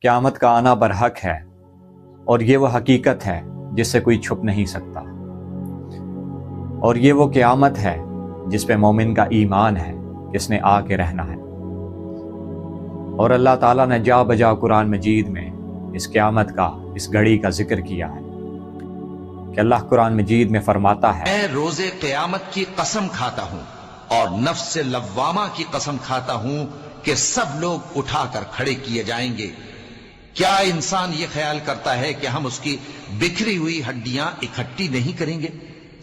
قیامت کا آنا برحق ہے اور یہ وہ حقیقت ہے جس سے کوئی چھپ نہیں سکتا، اور یہ وہ قیامت ہے جس پہ مومن کا ایمان ہے کہ اس نے آ کے رہنا ہے۔ اور اللہ تعالیٰ نے جا بجا قرآن مجید میں اس قیامت کا، اس گھڑی کا ذکر کیا ہے کہ اللہ قرآن مجید میں فرماتا ہے، میں روز قیامت کی قسم کھاتا ہوں اور نفس لوامہ کی قسم کھاتا ہوں کہ سب لوگ اٹھا کر کھڑے کیے جائیں گے۔ کیا انسان یہ خیال کرتا ہے کہ ہم اس کی بکھری ہوئی ہڈیاں اکٹھی نہیں کریں گے؟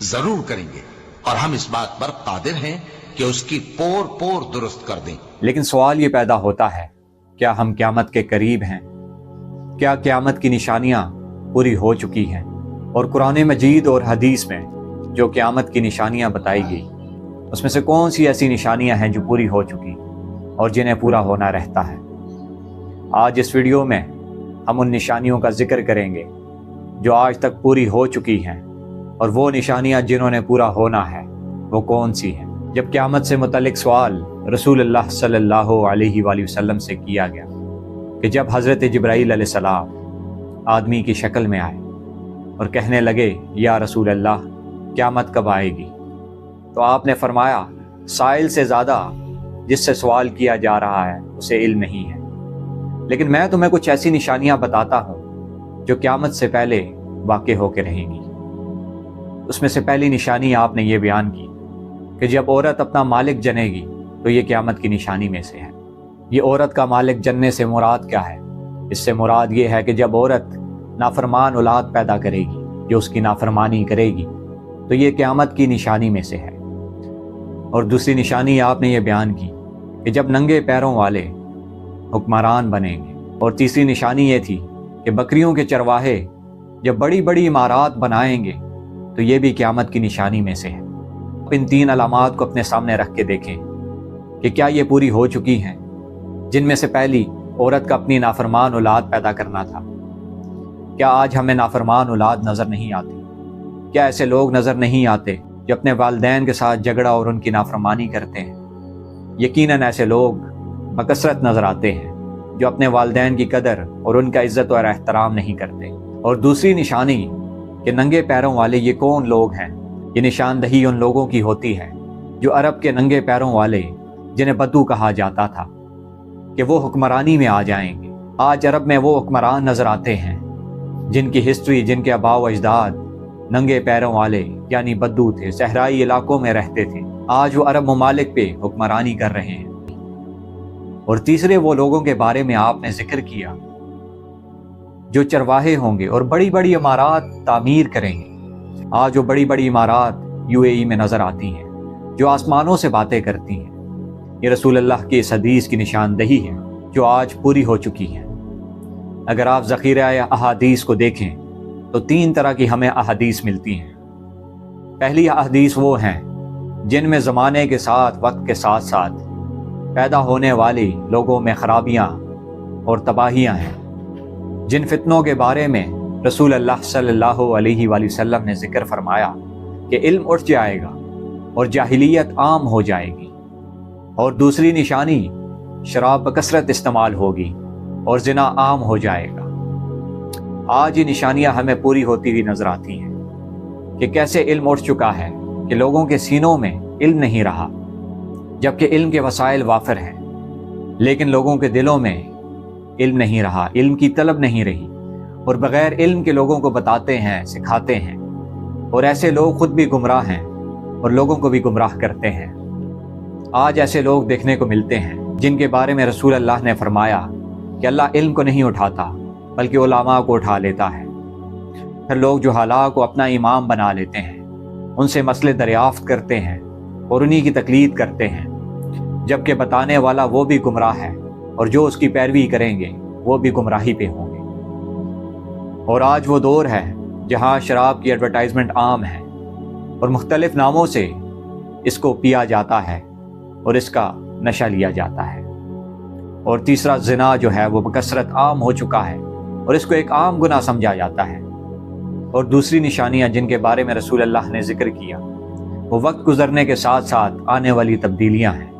ضرور کریں گے، اور ہم اس بات پر قادر ہیں کہ اس کی پور پور درست کر دیں۔ لیکن سوال یہ پیدا ہوتا ہے، کیا ہم قیامت کے قریب ہیں؟ کیا قیامت کی نشانیاں پوری ہو چکی ہیں؟ اور قرآن مجید اور حدیث میں جو قیامت کی نشانیاں بتائی گئی، اس میں سے کون سی ایسی نشانیاں ہیں جو پوری ہو چکی اور جنہیں پورا ہونا رہتا ہے؟ آج اس ویڈیو میں ہم ان نشانیوں کا ذکر کریں گے جو آج تک پوری ہو چکی ہیں، اور وہ نشانیاں جنہوں نے پورا ہونا ہے وہ کون سی ہیں۔ جب قیامت سے متعلق سوال رسول اللہ صلی اللہ علیہ وآلہ وسلم سے کیا گیا کہ جب حضرت جبرائیل علیہ السلام آدمی کی شکل میں آئے اور کہنے لگے، یا رسول اللہ قیامت کب آئے گی؟ تو آپ نے فرمایا، سائل سے زیادہ جس سے سوال کیا جا رہا ہے اسے علم نہیں ہے، لیکن میں تمہیں کچھ ایسی نشانیاں بتاتا ہوں جو قیامت سے پہلے واقع ہو کے رہیں گی۔ اس میں سے پہلی نشانی آپ نے یہ بیان کی کہ جب عورت اپنا مالک جنے گی تو یہ قیامت کی نشانی میں سے ہے۔ یہ عورت کا مالک جننے سے مراد کیا ہے؟ اس سے مراد یہ ہے کہ جب عورت نافرمان اولاد پیدا کرے گی جو اس کی نافرمانی کرے گی تو یہ قیامت کی نشانی میں سے ہے۔ اور دوسری نشانی آپ نے یہ بیان کی کہ جب ننگے پیروں والے حکمران بنیں گے، اور تیسری نشانی یہ تھی کہ بکریوں کے چرواہے جب بڑی بڑی عمارات بنائیں گے تو یہ بھی قیامت کی نشانی میں سے ہے۔ ان تین علامات کو اپنے سامنے رکھ کے دیکھیں کہ کیا یہ پوری ہو چکی ہیں، جن میں سے پہلی عورت کا اپنی نافرمان اولاد پیدا کرنا تھا۔ کیا آج ہمیں نافرمان اولاد نظر نہیں آتی؟ کیا ایسے لوگ نظر نہیں آتے جو اپنے والدین کے ساتھ جھگڑا اور ان کی نافرمانی کرتے ہیں؟ یقیناً ایسے لوگ بکثرت نظر آتے ہیں جو اپنے والدین کی قدر اور ان کا عزت اور احترام نہیں کرتے۔ اور دوسری نشانی کہ ننگے پیروں والے یہ کون لوگ ہیں؟ یہ نشاندہی ان لوگوں کی ہوتی ہے جو عرب کے ننگے پیروں والے، جنہیں بدو کہا جاتا تھا، کہ وہ حکمرانی میں آ جائیں گے۔ آج عرب میں وہ حکمران نظر آتے ہیں جن کی ہسٹری، جن کے آباء و اجداد ننگے پیروں والے یعنی بدو تھے، صحرائی علاقوں میں رہتے تھے۔ آج وہ عرب ممالک پہ حکمرانی کر رہے ہیں۔ اور تیسرے وہ لوگوں کے بارے میں آپ نے ذکر کیا جو چرواہے ہوں گے اور بڑی بڑی عمارات تعمیر کریں گے۔ آج وہ بڑی بڑی عمارات UAE میں نظر آتی ہیں جو آسمانوں سے باتیں کرتی ہیں۔ یہ رسول اللہ کی اس حدیث کی نشاندہی ہے جو آج پوری ہو چکی ہے۔ اگر آپ ذخیرہ احادیث کو دیکھیں تو تین طرح کی ہمیں احادیث ملتی ہیں۔ پہلی احادیث وہ ہیں جن میں زمانے کے ساتھ، وقت کے ساتھ ساتھ پیدا ہونے والی لوگوں میں خرابیاں اور تباہیاں ہیں، جن فتنوں کے بارے میں رسول اللہ صلی اللہ علیہ وآلہ وسلم نے ذکر فرمایا کہ علم اٹھ جائے گا اور جاہلیت عام ہو جائے گی۔ اور دوسری نشانی، شراب بکثرت استعمال ہوگی اور زنا عام ہو جائے گا۔ آج یہ نشانیاں ہمیں پوری ہوتی ہوئی نظر آتی ہیں کہ کیسے علم اٹھ چکا ہے کہ لوگوں کے سینوں میں علم نہیں رہا، جبکہ علم کے وسائل وافر ہیں، لیکن لوگوں کے دلوں میں علم نہیں رہا، علم کی طلب نہیں رہی، اور بغیر علم کے لوگوں کو بتاتے ہیں، سکھاتے ہیں، اور ایسے لوگ خود بھی گمراہ ہیں اور لوگوں کو بھی گمراہ کرتے ہیں۔ آج ایسے لوگ دیکھنے کو ملتے ہیں جن کے بارے میں رسول اللہ نے فرمایا کہ اللہ علم کو نہیں اٹھاتا بلکہ علماء کو اٹھا لیتا ہے۔ پھر لوگ جہالاء کو اپنا امام بنا لیتے ہیں، ان سے مسئلے دریافت کرتے ہیں اور انہی کی تقلید کرتے ہیں، جبکہ بتانے والا وہ بھی گمراہ ہے اور جو اس کی پیروی کریں گے وہ بھی گمراہی پہ ہوں گے۔ اور آج وہ دور ہے جہاں شراب کی ایڈورٹائزمنٹ عام ہے اور مختلف ناموں سے اس کو پیا جاتا ہے اور اس کا نشہ لیا جاتا ہے۔ اور تیسرا زنا جو ہے وہ بکثرت عام ہو چکا ہے اور اس کو ایک عام گناہ سمجھا جاتا ہے۔ اور دوسری نشانیاں جن کے بارے میں رسول اللہ نے ذکر کیا وہ وقت گزرنے کے ساتھ ساتھ آنے والی تبدیلیاں ہیں،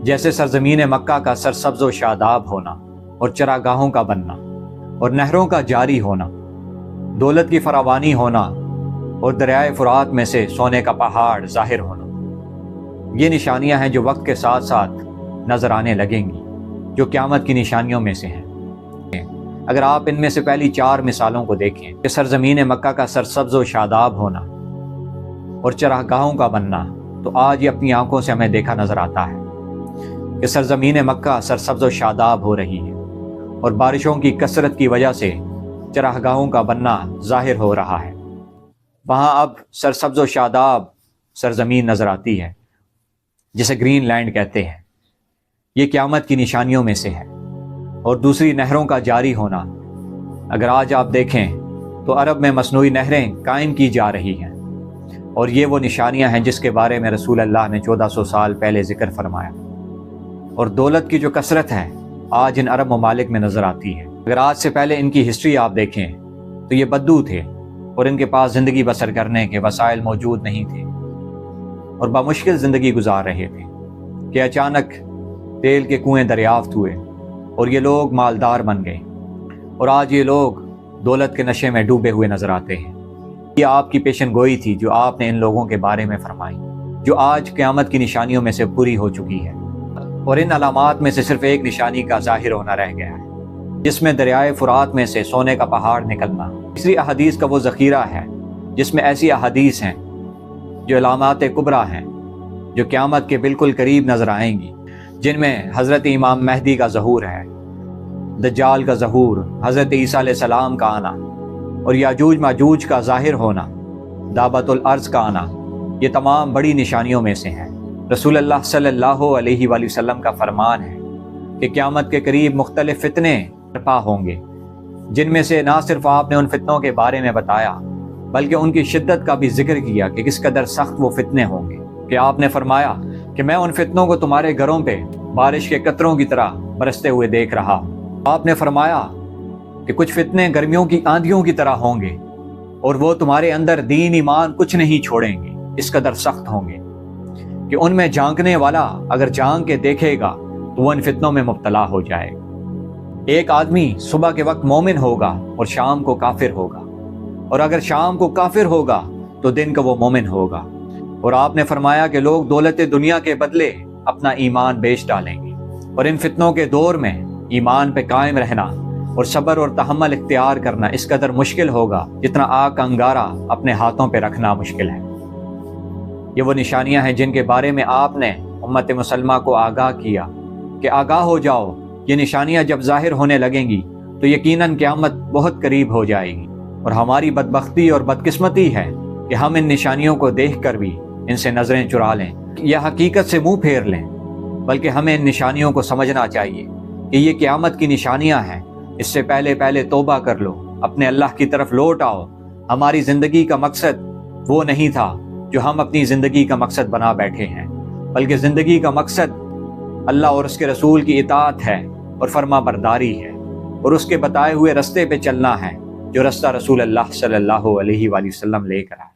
جیسے سرزمین مکہ کا سرسبز و شاداب ہونا، اور چراگاہوں کا بننا اور نہروں کا جاری ہونا، دولت کی فراوانی ہونا اور دریائے فرات میں سے سونے کا پہاڑ ظاہر ہونا، یہ نشانیاں ہیں جو وقت کے ساتھ ساتھ نظر آنے لگیں گی، جو قیامت کی نشانیوں میں سے ہیں۔ اگر آپ ان میں سے پہلی 4 مثالوں کو دیکھیں کہ سرزمین مکہ کا سرسبز و شاداب ہونا اور چراگاہوں کا بننا، تو آج یہ اپنی آنکھوں سے ہمیں دیکھا نظر آتا ہے کہ سرزمین مکہ سرسبز و شاداب ہو رہی ہے، اور بارشوں کی کثرت کی وجہ سے چراگاہوں کا بننا ظاہر ہو رہا ہے۔ وہاں اب سرسبز و شاداب سرزمین نظر آتی ہے، جسے گرین لینڈ کہتے ہیں۔ یہ قیامت کی نشانیوں میں سے ہے۔ اور دوسری، نہروں کا جاری ہونا۔ اگر آج آپ دیکھیں تو عرب میں مصنوعی نہریں قائم کی جا رہی ہیں، اور یہ وہ نشانیاں ہیں جس کے بارے میں رسول اللہ نے 1400 سال پہلے ذکر فرمایا۔ اور دولت کی جو کثرت ہے آج ان عرب ممالک میں نظر آتی ہے۔ اگر آج سے پہلے ان کی ہسٹری آپ دیکھیں تو یہ بدو تھے، اور ان کے پاس زندگی بسر کرنے کے وسائل موجود نہیں تھے، اور بمشکل زندگی گزار رہے تھے کہ اچانک تیل کے کنویں دریافت ہوئے اور یہ لوگ مالدار بن گئے، اور آج یہ لوگ دولت کے نشے میں ڈوبے ہوئے نظر آتے ہیں۔ یہ آپ کی پیشن گوئی تھی جو آپ نے ان لوگوں کے بارے میں فرمائی، جو آج قیامت کی نشانیوں میں سے پوری ہو چکی ہے۔ اور ان علامات میں سے صرف ایک نشانی کا ظاہر ہونا رہ گیا ہے، جس میں دریائے فرات میں سے سونے کا پہاڑ نکلنا۔ تیسری احادیث کا وہ ذخیرہ ہے جس میں ایسی احادیث ہیں جو علامات کبریٰ ہیں، جو قیامت کے بالکل قریب نظر آئیں گی، جن میں حضرت امام مہدی کا ظہور ہے، دجال کا ظہور، حضرت عیسیٰ علیہ السلام کا آنا، اور یاجوج ماجوج کا ظاہر ہونا، دابت الارض کا آنا۔ یہ تمام بڑی نشانیوں میں سے ہیں۔ رسول اللہ صلی اللہ علیہ وآلہ وسلم کا فرمان ہے کہ قیامت کے قریب مختلف فتنے برپا ہوں گے، جن میں سے نہ صرف آپ نے ان فتنوں کے بارے میں بتایا بلکہ ان کی شدت کا بھی ذکر کیا کہ کس قدر سخت وہ فتنے ہوں گے، کہ آپ نے فرمایا کہ میں ان فتنوں کو تمہارے گھروں پہ بارش کے قطروں کی طرح برستے ہوئے دیکھ رہا ہوں۔ آپ نے فرمایا کہ کچھ فتنے گرمیوں کی آندھیوں کی طرح ہوں گے، اور وہ تمہارے اندر دین ایمان کچھ نہیں چھوڑیں گے، اس قدر سخت ہوں گے کہ ان میں جھانکنے والا اگر جھانک کے دیکھے گا تو وہ ان فتنوں میں مبتلا ہو جائے گا۔ ایک آدمی صبح کے وقت مومن ہوگا اور شام کو کافر ہوگا، اور اگر شام کو کافر ہوگا تو دن کا وہ مومن ہوگا۔ اور آپ نے فرمایا کہ لوگ دولت دنیا کے بدلے اپنا ایمان بیچ ڈالیں گے، اور ان فتنوں کے دور میں ایمان پہ قائم رہنا اور صبر اور تحمل اختیار کرنا اس قدر مشکل ہوگا جتنا آگ کا انگارہ اپنے ہاتھوں پہ رکھنا مشکل ہے۔ یہ وہ نشانیاں ہیں جن کے بارے میں آپ نے امت مسلمہ کو آگاہ کیا کہ آگاہ ہو جاؤ، یہ نشانیاں جب ظاہر ہونے لگیں گی تو یقیناً قیامت بہت قریب ہو جائے گی۔ اور ہماری بدبختی اور بدقسمتی ہے کہ ہم ان نشانیوں کو دیکھ کر بھی ان سے نظریں چرا لیں یا حقیقت سے منہ پھیر لیں، بلکہ ہمیں ان نشانیوں کو سمجھنا چاہیے کہ یہ قیامت کی نشانیاں ہیں۔ اس سے پہلے توبہ کر لو، اپنے اللہ کی طرف لوٹ آؤ۔ ہماری زندگی کا مقصد وہ نہیں تھا جو ہم اپنی زندگی کا مقصد بنا بیٹھے ہیں، بلکہ زندگی کا مقصد اللہ اور اس کے رسول کی اطاعت ہے اور فرما برداری ہے، اور اس کے بتائے ہوئے رستے پہ چلنا ہے جو رستہ رسول اللہ صلی اللہ علیہ وآلہ وسلم لے کر آئے۔